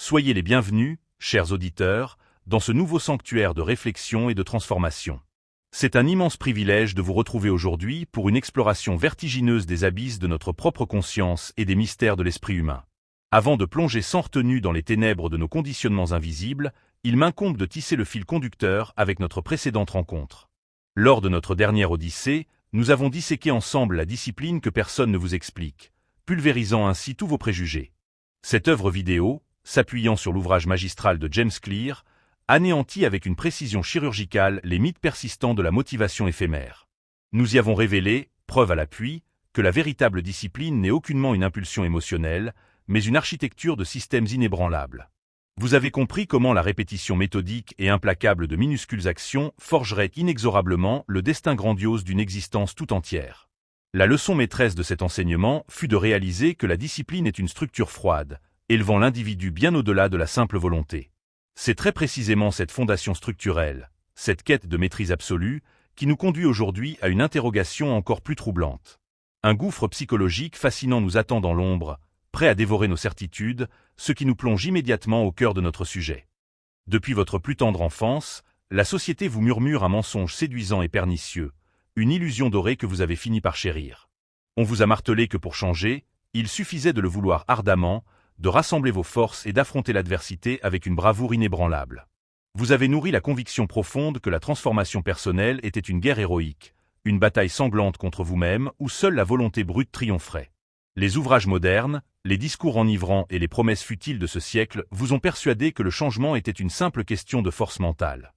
Soyez les bienvenus, chers auditeurs, dans ce nouveau sanctuaire de réflexion et de transformation. C'est un immense privilège de vous retrouver aujourd'hui pour une exploration vertigineuse des abysses de notre propre conscience et des mystères de l'esprit humain. Avant de plonger sans retenue dans les ténèbres de nos conditionnements invisibles, il m'incombe de tisser le fil conducteur avec notre précédente rencontre. Lors de notre dernière odyssée, nous avons disséqué ensemble la discipline que personne ne vous explique, pulvérisant ainsi tous vos préjugés. Cette œuvre vidéo, s'appuyant sur l'ouvrage magistral de James Clear, anéantit avec une précision chirurgicale les mythes persistants de la motivation éphémère. Nous y avons révélé, preuve à l'appui, que la véritable discipline n'est aucunement une impulsion émotionnelle, mais une architecture de systèmes inébranlables. Vous avez compris comment la répétition méthodique et implacable de minuscules actions forgerait inexorablement le destin grandiose d'une existence tout entière. La leçon maîtresse de cet enseignement fut de réaliser que la discipline est une structure froide, élevant l'individu bien au-delà de la simple volonté. C'est très précisément cette fondation structurelle, cette quête de maîtrise absolue, qui nous conduit aujourd'hui à une interrogation encore plus troublante. Un gouffre psychologique fascinant nous attend dans l'ombre, prêt à dévorer nos certitudes, ce qui nous plonge immédiatement au cœur de notre sujet. Depuis votre plus tendre enfance, la société vous murmure un mensonge séduisant et pernicieux, une illusion dorée que vous avez fini par chérir. On vous a martelé que pour changer, il suffisait de le vouloir ardemment, de rassembler vos forces et d'affronter l'adversité avec une bravoure inébranlable. Vous avez nourri la conviction profonde que la transformation personnelle était une guerre héroïque, une bataille sanglante contre vous-même où seule la volonté brute triompherait. Les ouvrages modernes, les discours enivrants et les promesses futiles de ce siècle vous ont persuadé que le changement était une simple question de force mentale.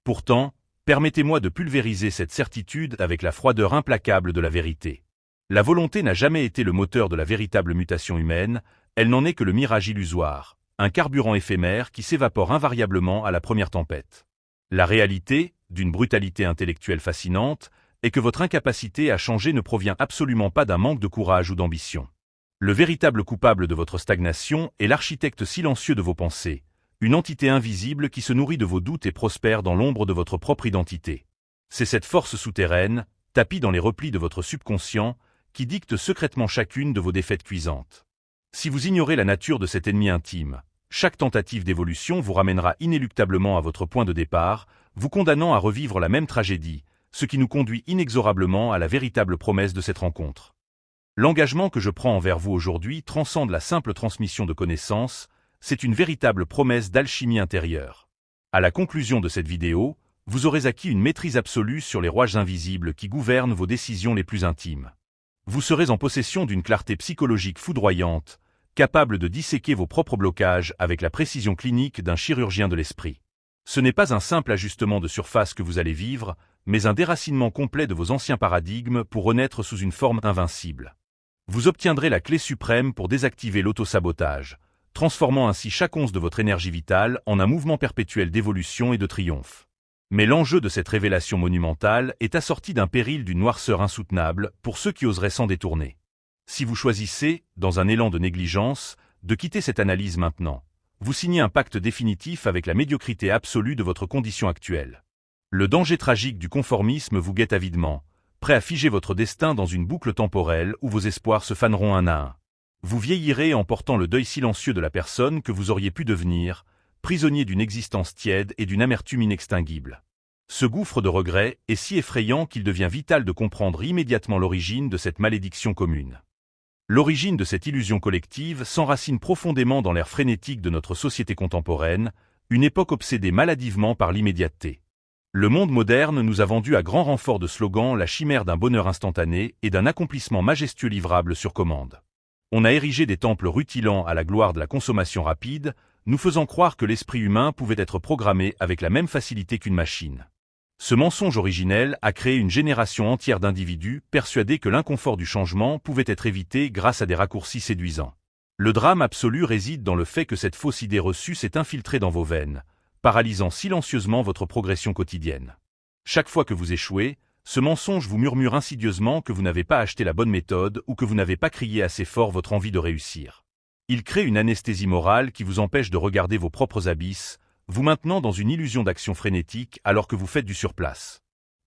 Pourtant, permettez-moi de pulvériser cette certitude avec la froideur implacable de la vérité. La volonté n'a jamais été le moteur de la véritable mutation humaine, elle n'en est que le mirage illusoire, un carburant éphémère qui s'évapore invariablement à la première tempête. La réalité, d'une brutalité intellectuelle fascinante, est que votre incapacité à changer ne provient absolument pas d'un manque de courage ou d'ambition. Le véritable coupable de votre stagnation est l'architecte silencieux de vos pensées, une entité invisible qui se nourrit de vos doutes et prospère dans l'ombre de votre propre identité. C'est cette force souterraine, tapie dans les replis de votre subconscient, qui dicte secrètement chacune de vos défaites cuisantes. Si vous ignorez la nature de cet ennemi intime, chaque tentative d'évolution vous ramènera inéluctablement à votre point de départ, vous condamnant à revivre la même tragédie, ce qui nous conduit inexorablement à la véritable promesse de cette rencontre. L'engagement que je prends envers vous aujourd'hui transcende la simple transmission de connaissances, c'est une véritable promesse d'alchimie intérieure. À la conclusion de cette vidéo, vous aurez acquis une maîtrise absolue sur les rouages invisibles qui gouvernent vos décisions les plus intimes. Vous serez en possession d'une clarté psychologique foudroyante, capable de disséquer vos propres blocages avec la précision clinique d'un chirurgien de l'esprit. Ce n'est pas un simple ajustement de surface que vous allez vivre, mais un déracinement complet de vos anciens paradigmes pour renaître sous une forme invincible. Vous obtiendrez la clé suprême pour désactiver l'autosabotage, transformant ainsi chaque once de votre énergie vitale en un mouvement perpétuel d'évolution et de triomphe. Mais l'enjeu de cette révélation monumentale est assorti d'un péril d'une noirceur insoutenable pour ceux qui oseraient s'en détourner. Si vous choisissez, dans un élan de négligence, de quitter cette analyse maintenant, vous signez un pacte définitif avec la médiocrité absolue de votre condition actuelle. Le danger tragique du conformisme vous guette avidement, prêt à figer votre destin dans une boucle temporelle où vos espoirs se faneront un à un. Vous vieillirez en portant le deuil silencieux de la personne que vous auriez pu devenir, prisonnier d'une existence tiède et d'une amertume inextinguible. Ce gouffre de regrets est si effrayant qu'il devient vital de comprendre immédiatement l'origine de cette malédiction commune. L'origine de cette illusion collective s'enracine profondément dans l'ère frénétique de notre société contemporaine, une époque obsédée maladivement par l'immédiateté. Le monde moderne nous a vendu à grand renfort de slogans la chimère d'un bonheur instantané et d'un accomplissement majestueux livrable sur commande. On a érigé des temples rutilants à la gloire de la consommation rapide, nous faisant croire que l'esprit humain pouvait être programmé avec la même facilité qu'une machine. Ce mensonge originel a créé une génération entière d'individus persuadés que l'inconfort du changement pouvait être évité grâce à des raccourcis séduisants. Le drame absolu réside dans le fait que cette fausse idée reçue s'est infiltrée dans vos veines, paralysant silencieusement votre progression quotidienne. Chaque fois que vous échouez, ce mensonge vous murmure insidieusement que vous n'avez pas acheté la bonne méthode ou que vous n'avez pas crié assez fort votre envie de réussir. Il crée une anesthésie morale qui vous empêche de regarder vos propres abysses, vous maintenant dans une illusion d'action frénétique alors que vous faites du surplace.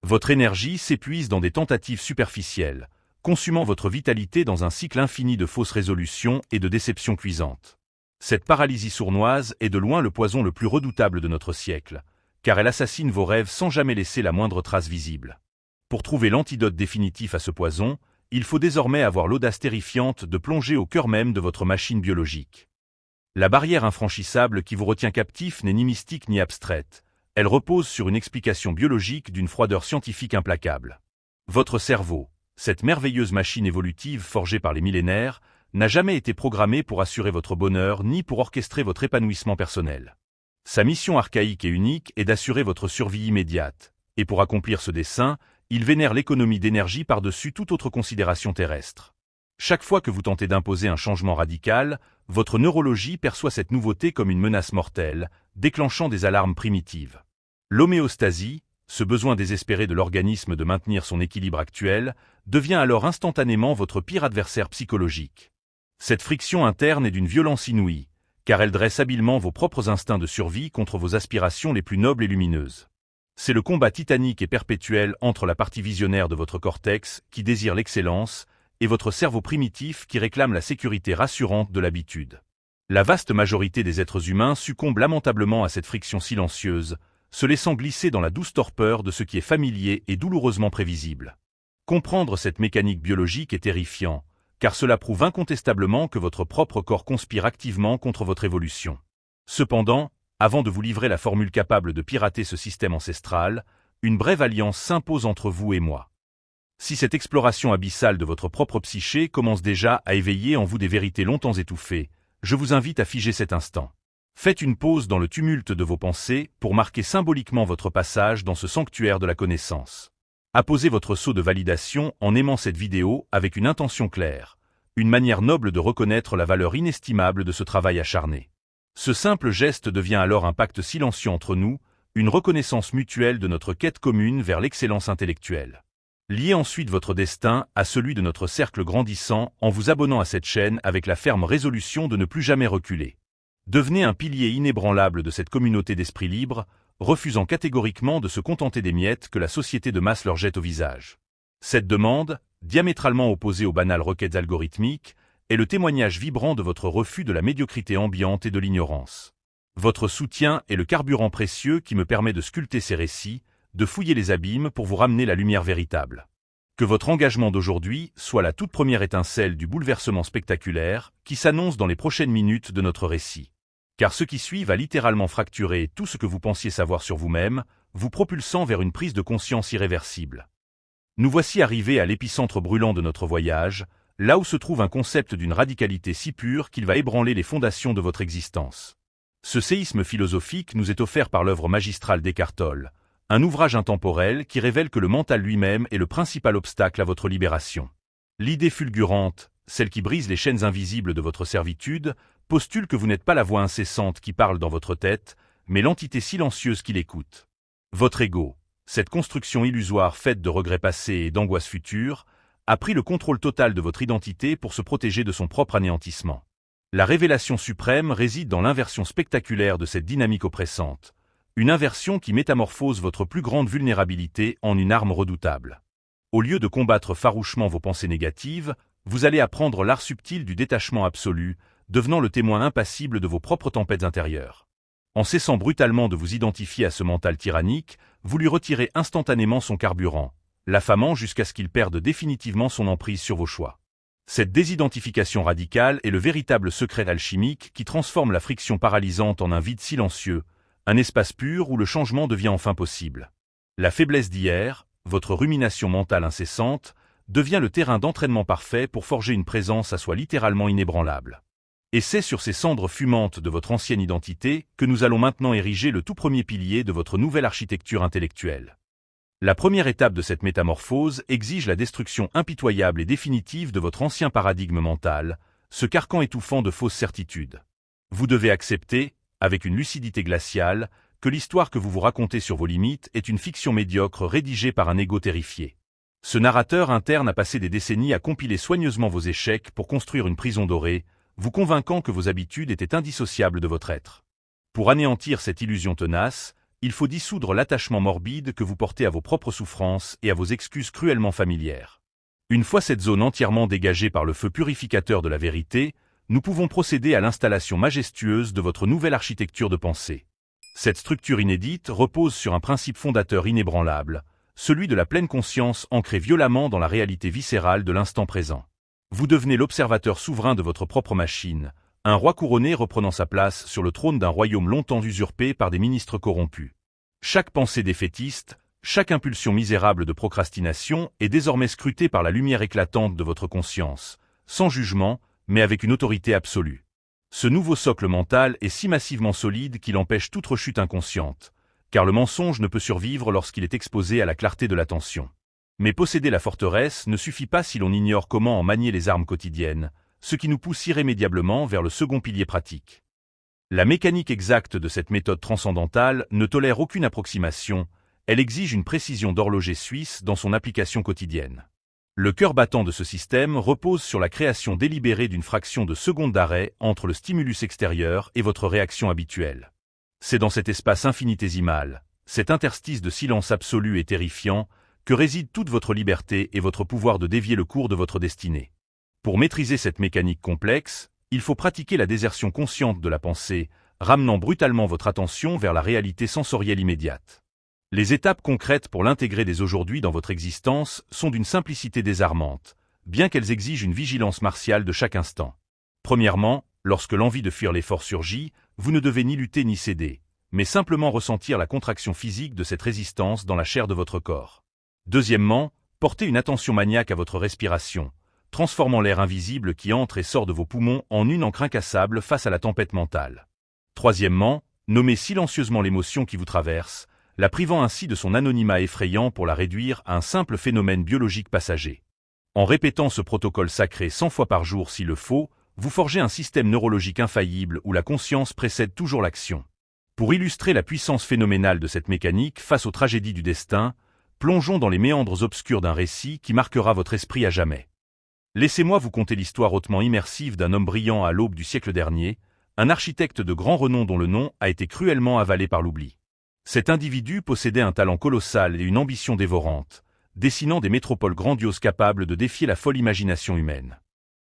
Votre énergie s'épuise dans des tentatives superficielles, consumant votre vitalité dans un cycle infini de fausses résolutions et de déceptions cuisantes. Cette paralysie sournoise est de loin le poison le plus redoutable de notre siècle, car elle assassine vos rêves sans jamais laisser la moindre trace visible. Pour trouver l'antidote définitif à ce poison, il faut désormais avoir l'audace terrifiante de plonger au cœur même de votre machine biologique. La barrière infranchissable qui vous retient captif n'est ni mystique ni abstraite. Elle repose sur une explication biologique d'une froideur scientifique implacable. Votre cerveau, cette merveilleuse machine évolutive forgée par les millénaires, n'a jamais été programmé pour assurer votre bonheur ni pour orchestrer votre épanouissement personnel. Sa mission archaïque et unique est d'assurer votre survie immédiate, et pour accomplir ce dessein, il vénère l'économie d'énergie par-dessus toute autre considération terrestre. Chaque fois que vous tentez d'imposer un changement radical, votre neurologie perçoit cette nouveauté comme une menace mortelle, déclenchant des alarmes primitives. L'homéostasie, ce besoin désespéré de l'organisme de maintenir son équilibre actuel, devient alors instantanément votre pire adversaire psychologique. Cette friction interne est d'une violence inouïe, car elle dresse habilement vos propres instincts de survie contre vos aspirations les plus nobles et lumineuses. C'est le combat titanique et perpétuel entre la partie visionnaire de votre cortex, qui désire l'excellence, et votre cerveau primitif qui réclame la sécurité rassurante de l'habitude. La vaste majorité des êtres humains succombe lamentablement à cette friction silencieuse, se laissant glisser dans la douce torpeur de ce qui est familier et douloureusement prévisible. Comprendre cette mécanique biologique est terrifiant, car cela prouve incontestablement que votre propre corps conspire activement contre votre évolution. Cependant, avant de vous livrer la formule capable de pirater ce système ancestral, une brève alliance s'impose entre vous et moi. Si cette exploration abyssale de votre propre psyché commence déjà à éveiller en vous des vérités longtemps étouffées, je vous invite à figer cet instant. Faites une pause dans le tumulte de vos pensées pour marquer symboliquement votre passage dans ce sanctuaire de la connaissance. Apposez votre sceau de validation en aimant cette vidéo avec une intention claire, une manière noble de reconnaître la valeur inestimable de ce travail acharné. Ce simple geste devient alors un pacte silencieux entre nous, une reconnaissance mutuelle de notre quête commune vers l'excellence intellectuelle. Liez ensuite votre destin à celui de notre cercle grandissant en vous abonnant à cette chaîne avec la ferme résolution de ne plus jamais reculer. Devenez un pilier inébranlable de cette communauté d'esprit libre, refusant catégoriquement de se contenter des miettes que la société de masse leur jette au visage. Cette demande, diamétralement opposée aux banales requêtes algorithmiques, est le témoignage vibrant de votre refus de la médiocrité ambiante et de l'ignorance. Votre soutien est le carburant précieux qui me permet de sculpter ces récits, de fouiller les abîmes pour vous ramener la lumière véritable. Que votre engagement d'aujourd'hui soit la toute première étincelle du bouleversement spectaculaire qui s'annonce dans les prochaines minutes de notre récit. Car ce qui suit va littéralement fracturer tout ce que vous pensiez savoir sur vous-même, vous propulsant vers une prise de conscience irréversible. Nous voici arrivés à l'épicentre brûlant de notre voyage, là où se trouve un concept d'une radicalité si pure qu'il va ébranler les fondations de votre existence. Ce séisme philosophique nous est offert par l'œuvre magistrale d'Eckhart Tolle, un ouvrage intemporel qui révèle que le mental lui-même est le principal obstacle à votre libération. L'idée fulgurante, celle qui brise les chaînes invisibles de votre servitude, postule que vous n'êtes pas la voix incessante qui parle dans votre tête, mais l'entité silencieuse qui l'écoute. Votre ego, cette construction illusoire faite de regrets passés et d'angoisses futures, a pris le contrôle total de votre identité pour se protéger de son propre anéantissement. La révélation suprême réside dans l'inversion spectaculaire de cette dynamique oppressante, une inversion qui métamorphose votre plus grande vulnérabilité en une arme redoutable. Au lieu de combattre farouchement vos pensées négatives, vous allez apprendre l'art subtil du détachement absolu, devenant le témoin impassible de vos propres tempêtes intérieures. En cessant brutalement de vous identifier à ce mental tyrannique, vous lui retirez instantanément son carburant, l'affamant jusqu'à ce qu'il perde définitivement son emprise sur vos choix. Cette désidentification radicale est le véritable secret alchimique qui transforme la friction paralysante en un vide silencieux, un espace pur où le changement devient enfin possible. La faiblesse d'hier, votre rumination mentale incessante, devient le terrain d'entraînement parfait pour forger une présence à soi littéralement inébranlable. Et c'est sur ces cendres fumantes de votre ancienne identité que nous allons maintenant ériger le tout premier pilier de votre nouvelle architecture intellectuelle. La première étape de cette métamorphose exige la destruction impitoyable et définitive de votre ancien paradigme mental, ce carcan étouffant de fausses certitudes. Vous devez accepter, avec une lucidité glaciale, que l'histoire que vous vous racontez sur vos limites est une fiction médiocre rédigée par un ego terrifié. Ce narrateur interne a passé des décennies à compiler soigneusement vos échecs pour construire une prison dorée, vous convainquant que vos habitudes étaient indissociables de votre être. Pour anéantir cette illusion tenace, il faut dissoudre l'attachement morbide que vous portez à vos propres souffrances et à vos excuses cruellement familières. Une fois cette zone entièrement dégagée par le feu purificateur de la vérité, nous pouvons procéder à l'installation majestueuse de votre nouvelle architecture de pensée. Cette structure inédite repose sur un principe fondateur inébranlable, celui de la pleine conscience ancrée violemment dans la réalité viscérale de l'instant présent. Vous devenez l'observateur souverain de votre propre machine, un roi couronné reprenant sa place sur le trône d'un royaume longtemps usurpé par des ministres corrompus. Chaque pensée défaitiste, chaque impulsion misérable de procrastination est désormais scrutée par la lumière éclatante de votre conscience, sans jugement, mais avec une autorité absolue. Ce nouveau socle mental est si massivement solide qu'il empêche toute rechute inconsciente, car le mensonge ne peut survivre lorsqu'il est exposé à la clarté de l'attention. Mais posséder la forteresse ne suffit pas si l'on ignore comment en manier les armes quotidiennes, ce qui nous pousse irrémédiablement vers le second pilier pratique. La mécanique exacte de cette méthode transcendantale ne tolère aucune approximation, elle exige une précision d'horloger suisse dans son application quotidienne. Le cœur battant de ce système repose sur la création délibérée d'une fraction de seconde d'arrêt entre le stimulus extérieur et votre réaction habituelle. C'est dans cet espace infinitésimal, cet interstice de silence absolu et terrifiant, que réside toute votre liberté et votre pouvoir de dévier le cours de votre destinée. Pour maîtriser cette mécanique complexe, il faut pratiquer la désertion consciente de la pensée, ramenant brutalement votre attention vers la réalité sensorielle immédiate. Les étapes concrètes pour l'intégrer dès aujourd'hui dans votre existence sont d'une simplicité désarmante, bien qu'elles exigent une vigilance martiale de chaque instant. Premièrement, lorsque l'envie de fuir l'effort surgit, vous ne devez ni lutter ni céder, mais simplement ressentir la contraction physique de cette résistance dans la chair de votre corps. Deuxièmement, portez une attention maniaque à votre respiration, transformant l'air invisible qui entre et sort de vos poumons en une encre incassable face à la tempête mentale. Troisièmement, nommez silencieusement l'émotion qui vous traverse, la privant ainsi de son anonymat effrayant pour la réduire à un simple phénomène biologique passager. En répétant ce protocole sacré 100 fois par jour s'il le faut, vous forgez un système neurologique infaillible où la conscience précède toujours l'action. Pour illustrer la puissance phénoménale de cette mécanique face aux tragédies du destin, plongeons dans les méandres obscurs d'un récit qui marquera votre esprit à jamais. Laissez-moi vous conter l'histoire hautement immersive d'un homme brillant à l'aube du siècle dernier, un architecte de grand renom dont le nom a été cruellement avalé par l'oubli. Cet individu possédait un talent colossal et une ambition dévorante, dessinant des métropoles grandioses capables de défier la folle imagination humaine.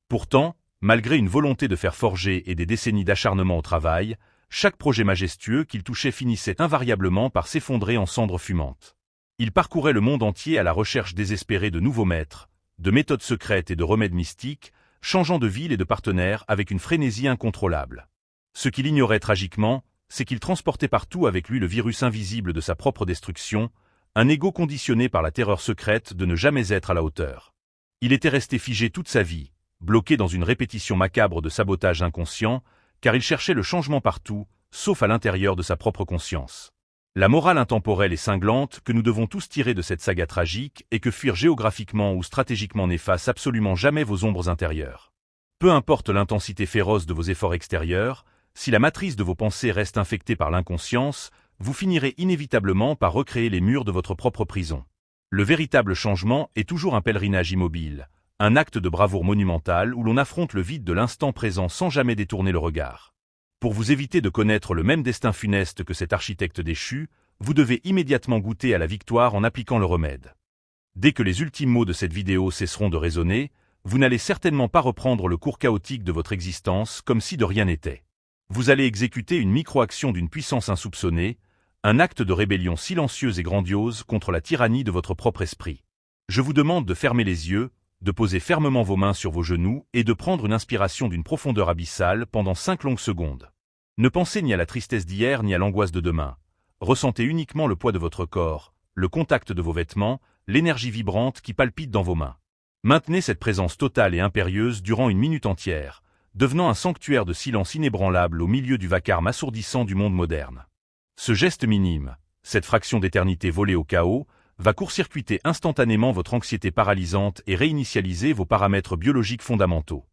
Pourtant, malgré une volonté de faire forger et des décennies d'acharnement au travail, chaque projet majestueux qu'il touchait finissait invariablement par s'effondrer en cendres fumantes. Il parcourait le monde entier à la recherche désespérée de nouveaux maîtres, de méthodes secrètes et de remèdes mystiques, changeant de ville et de partenaire avec une frénésie incontrôlable. Ce qu'il ignorait tragiquement, c'est qu'il transportait partout avec lui le virus invisible de sa propre destruction, un ego conditionné par la terreur secrète de ne jamais être à la hauteur. Il était resté figé toute sa vie, bloqué dans une répétition macabre de sabotage inconscient, car il cherchait le changement partout, sauf à l'intérieur de sa propre conscience. La morale intemporelle et cinglante que nous devons tous tirer de cette saga tragique est que fuir géographiquement ou stratégiquement n'efface absolument jamais vos ombres intérieures. Peu importe l'intensité féroce de vos efforts extérieurs, si la matrice de vos pensées reste infectée par l'inconscience, vous finirez inévitablement par recréer les murs de votre propre prison. Le véritable changement est toujours un pèlerinage immobile, un acte de bravoure monumental où l'on affronte le vide de l'instant présent sans jamais détourner le regard. Pour vous éviter de connaître le même destin funeste que cet architecte déchu, vous devez immédiatement goûter à la victoire en appliquant le remède. Dès que les ultimes mots de cette vidéo cesseront de résonner, vous n'allez certainement pas reprendre le cours chaotique de votre existence comme si de rien n'était. Vous allez exécuter une micro-action d'une puissance insoupçonnée, un acte de rébellion silencieuse et grandiose contre la tyrannie de votre propre esprit. Je vous demande de fermer les yeux, de poser fermement vos mains sur vos genoux et de prendre une inspiration d'une profondeur abyssale pendant 5 longues secondes. Ne pensez ni à la tristesse d'hier ni à l'angoisse de demain. Ressentez uniquement le poids de votre corps, le contact de vos vêtements, l'énergie vibrante qui palpite dans vos mains. Maintenez cette présence totale et impérieuse durant 1 minute entière, devenant un sanctuaire de silence inébranlable au milieu du vacarme assourdissant du monde moderne. Ce geste minime, cette fraction d'éternité volée au chaos, va court-circuiter instantanément votre anxiété paralysante et réinitialiser vos paramètres biologiques fondamentaux.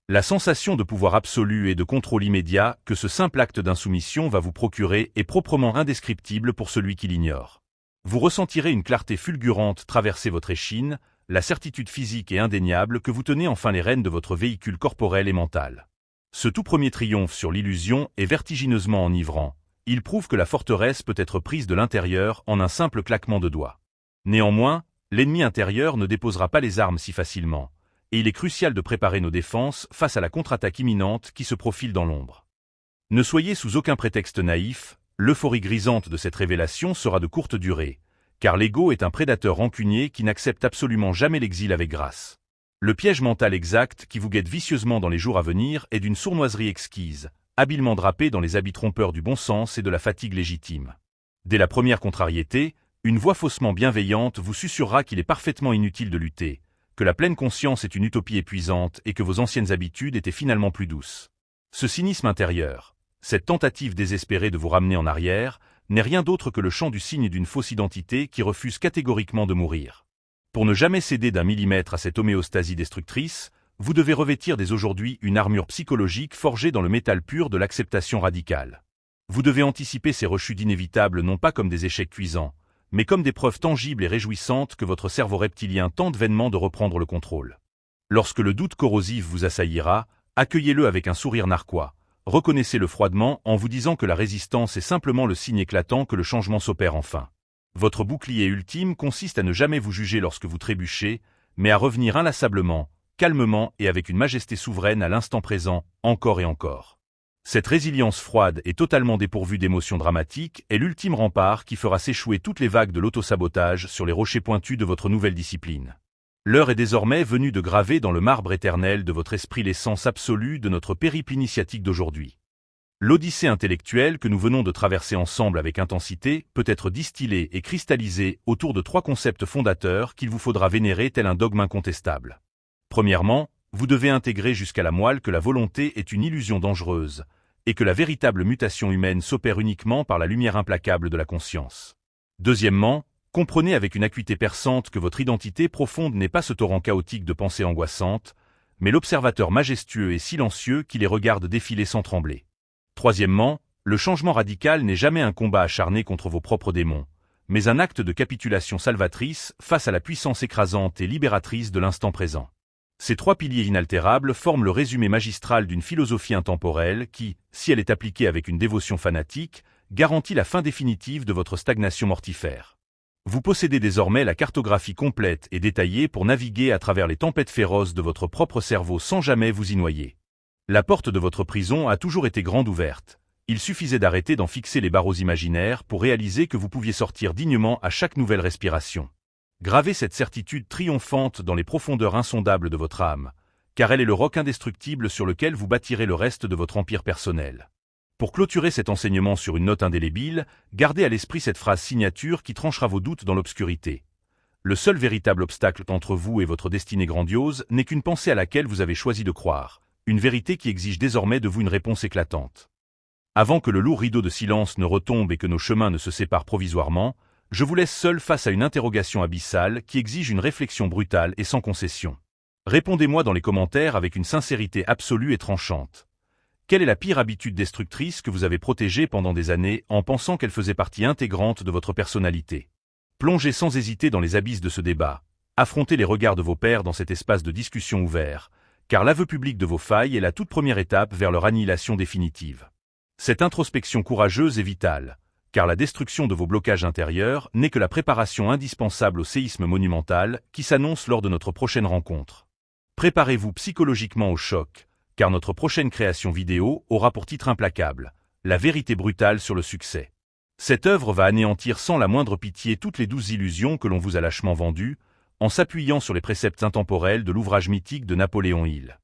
La sensation de pouvoir absolu et de contrôle immédiat que ce simple acte d'insoumission va vous procurer est proprement indescriptible pour celui qui l'ignore. Vous ressentirez une clarté fulgurante traverser votre échine, la certitude physique et indéniable que vous tenez enfin les rênes de votre véhicule corporel et mental. Ce tout premier triomphe sur l'illusion est vertigineusement enivrant. Il prouve que la forteresse peut être prise de l'intérieur en un simple claquement de doigts. Néanmoins, l'ennemi intérieur ne déposera pas les armes si facilement, et il est crucial de préparer nos défenses face à la contre-attaque imminente qui se profile dans l'ombre. Ne soyez sous aucun prétexte naïf, l'euphorie grisante de cette révélation sera de courte durée, car l'ego est un prédateur rancunier qui n'accepte absolument jamais l'exil avec grâce. Le piège mental exact qui vous guette vicieusement dans les jours à venir est d'une sournoiserie exquise, habilement drapée dans les habits trompeurs du bon sens et de la fatigue légitime. Dès la première contrariété, une voix faussement bienveillante vous susurrera qu'il est parfaitement inutile de lutter, que la pleine conscience est une utopie épuisante et que vos anciennes habitudes étaient finalement plus douces. Ce cynisme intérieur, cette tentative désespérée de vous ramener en arrière, n'est rien d'autre que le chant du cygne d'une fausse identité qui refuse catégoriquement de mourir. Pour ne jamais céder d'un millimètre à cette homéostasie destructrice, vous devez revêtir dès aujourd'hui une armure psychologique forgée dans le métal pur de l'acceptation radicale. Vous devez anticiper ces rechutes inévitables non pas comme des échecs cuisants, mais comme des preuves tangibles et réjouissantes que votre cerveau reptilien tente vainement de reprendre le contrôle. Lorsque le doute corrosif vous assaillira, accueillez-le avec un sourire narquois. Reconnaissez-le froidement en vous disant que la résistance est simplement le signe éclatant que le changement s'opère enfin. Votre bouclier ultime consiste à ne jamais vous juger lorsque vous trébuchez, mais à revenir inlassablement, calmement et avec une majesté souveraine à l'instant présent, encore et encore. Cette résilience froide et totalement dépourvue d'émotions dramatiques est l'ultime rempart qui fera s'échouer toutes les vagues de l'autosabotage sur les rochers pointus de votre nouvelle discipline. L'heure est désormais venue de graver dans le marbre éternel de votre esprit l'essence absolue de notre périple initiatique d'aujourd'hui. L'odyssée intellectuelle que nous venons de traverser ensemble avec intensité peut être distillée et cristallisée autour de 3 concepts fondateurs qu'il vous faudra vénérer tel un dogme incontestable. Premièrement, vous devez intégrer jusqu'à la moelle que la volonté est une illusion dangereuse, et que la véritable mutation humaine s'opère uniquement par la lumière implacable de la conscience. Deuxièmement, comprenez avec une acuité perçante que votre identité profonde n'est pas ce torrent chaotique de pensées angoissantes, mais l'observateur majestueux et silencieux qui les regarde défiler sans trembler. Troisièmement, le changement radical n'est jamais un combat acharné contre vos propres démons, mais un acte de capitulation salvatrice face à la puissance écrasante et libératrice de l'instant présent. Ces 3 piliers inaltérables forment le résumé magistral d'une philosophie intemporelle qui, si elle est appliquée avec une dévotion fanatique, garantit la fin définitive de votre stagnation mortifère. Vous possédez désormais la cartographie complète et détaillée pour naviguer à travers les tempêtes féroces de votre propre cerveau sans jamais vous y noyer. La porte de votre prison a toujours été grande ouverte. Il suffisait d'arrêter d'en fixer les barreaux imaginaires pour réaliser que vous pouviez sortir dignement à chaque nouvelle respiration. Gravez cette certitude triomphante dans les profondeurs insondables de votre âme, car elle est le roc indestructible sur lequel vous bâtirez le reste de votre empire personnel. Pour clôturer cet enseignement sur une note indélébile, gardez à l'esprit cette phrase signature qui tranchera vos doutes dans l'obscurité. Le seul véritable obstacle entre vous et votre destinée grandiose n'est qu'une pensée à laquelle vous avez choisi de croire, une vérité qui exige désormais de vous une réponse éclatante. Avant que le lourd rideau de silence ne retombe et que nos chemins ne se séparent provisoirement, je vous laisse seul face à une interrogation abyssale qui exige une réflexion brutale et sans concession. Répondez-moi dans les commentaires avec une sincérité absolue et tranchante. Quelle est la pire habitude destructrice que vous avez protégée pendant des années en pensant qu'elle faisait partie intégrante de votre personnalité? Plongez sans hésiter dans les abysses de ce débat. Affrontez les regards de vos pairs dans cet espace de discussion ouvert, car l'aveu public de vos failles est la toute première étape vers leur annihilation définitive. Cette introspection courageuse est vitale, car la destruction de vos blocages intérieurs n'est que la préparation indispensable au séisme monumental qui s'annonce lors de notre prochaine rencontre. Préparez-vous psychologiquement au choc, car notre prochaine création vidéo aura pour titre implacable « La vérité brutale sur le succès ». Cette œuvre va anéantir sans la moindre pitié toutes les 12 illusions que l'on vous a lâchement vendues, en s'appuyant sur les préceptes intemporels de l'ouvrage mythique de Napoléon Hill.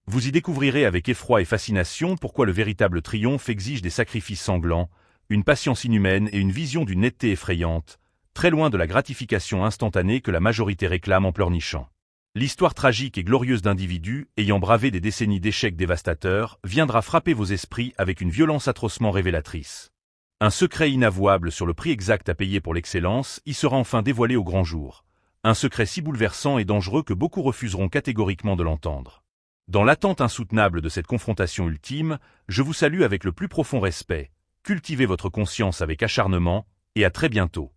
Vous y découvrirez avec effroi et fascination pourquoi le véritable triomphe exige des sacrifices sanglants, une patience inhumaine et une vision d'une netteté effrayante, très loin de la gratification instantanée que la majorité réclame en pleurnichant. L'histoire tragique et glorieuse d'individus, ayant bravé des décennies d'échecs dévastateurs, viendra frapper vos esprits avec une violence atrocement révélatrice. Un secret inavouable sur le prix exact à payer pour l'excellence y sera enfin dévoilé au grand jour. Un secret si bouleversant et dangereux que beaucoup refuseront catégoriquement de l'entendre. Dans l'attente insoutenable de cette confrontation ultime, je vous salue avec le plus profond respect. Cultivez votre conscience avec acharnement, et à très bientôt.